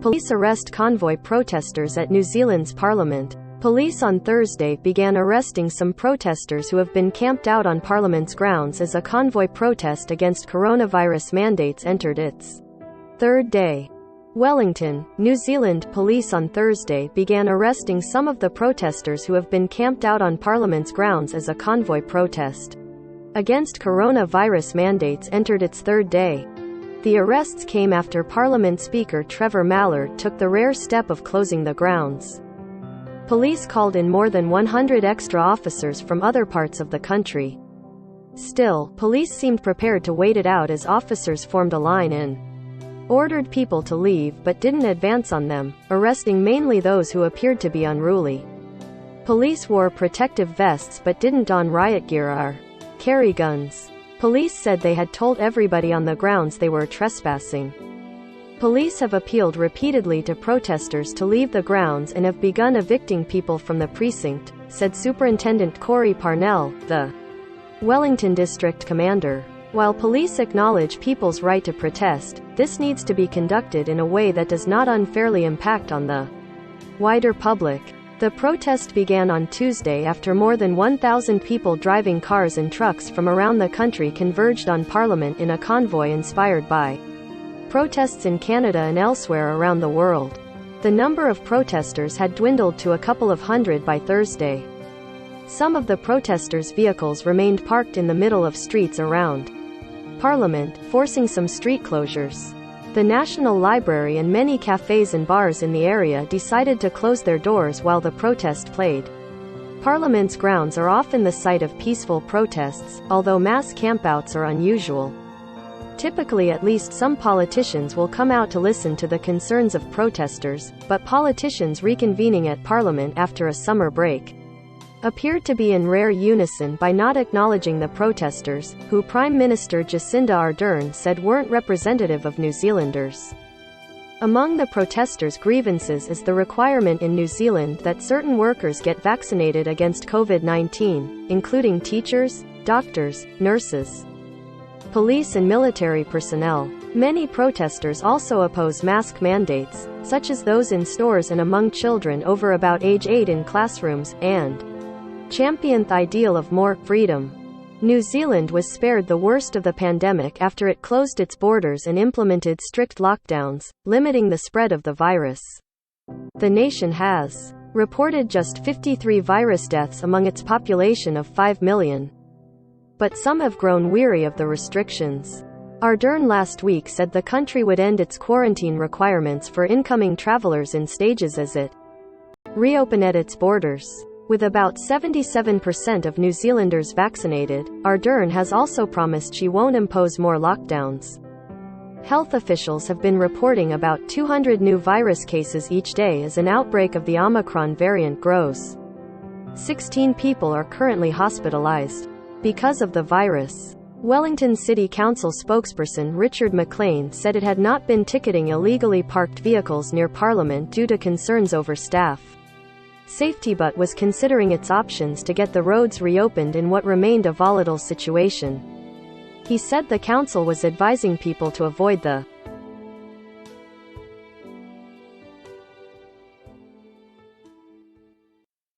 Police arrest convoy protesters at New Zealand's parliament. Police on Thursday began arresting some protesters who have been camped out on Parliament's grounds as a convoy protest against coronavirus mandates entered its third day. Wellington, New Zealand police on Thursday began arresting some of the protesters who have been camped out on Parliament's grounds as a convoy protest against coronavirus mandates entered its third day. The arrests came after Parliament Speaker Trevor Mallard took the rare step of closing the grounds. Police called in more than 100 extra officers from other parts of the country. Still, police seemed prepared to wait it out as officers formed a line and ordered people to leave but didn't advance on them, arresting mainly those who appeared to be unruly. Police wore protective vests but didn't don riot gear or carry guns. Police said they had told everybody on the grounds they were trespassing. Police have appealed repeatedly to protesters to leave the grounds and have begun evicting people from the precinct, said Superintendent Corey Parnell, the Wellington District Commander. While police acknowledge people's right to protest, this needs to be conducted in a way that does not unfairly impact on the wider public. The protest began on Tuesday after more than 1,000 people driving cars and trucks from around the country converged on Parliament in a convoy inspired by protests in Canada and elsewhere around the world. The number of protesters had dwindled to a couple of hundred by Thursday. Some of the protesters' vehicles remained parked in the middle of streets around Parliament, forcing some street closures. The National Library and many cafes and bars in the area decided to close their doors while the protest played. Parliament's grounds are often the site of peaceful protests, although mass campouts are unusual. Typically at least some politicians will come out to listen to the concerns of protesters, but politicians reconvening at Parliament after a summer break appeared to be in rare unison by not acknowledging the protesters, who Prime Minister Jacinda Ardern said weren't representative of New Zealanders. Among the protesters' grievances is the requirement in New Zealand that certain workers get vaccinated against COVID-19, including teachers, doctors, nurses, police and military personnel. Many protesters also oppose mask mandates, such as those in stores and among children over about age 8 in classrooms, and champion the ideal of more freedom. New Zealand was spared the worst of the pandemic after it closed its borders and implemented strict lockdowns, limiting the spread of the virus. The nation has reported just 53 virus deaths among its population of 5 million. But some have grown weary of the restrictions. Ardern last week said the country would end its quarantine requirements for incoming travelers in stages as it reopened at its borders. With about 77% of New Zealanders vaccinated, Ardern has also promised she won't impose more lockdowns. Health officials have been reporting about 200 new virus cases each day as an outbreak of the Omicron variant grows. 16 people are currently hospitalized because of the virus. Wellington City Council spokesperson Richard McLean said it had not been ticketing illegally parked vehicles near Parliament due to concerns over staff safety but was considering its options to get the roads reopened in what remained a volatile situation. He said the council was advising people to avoid the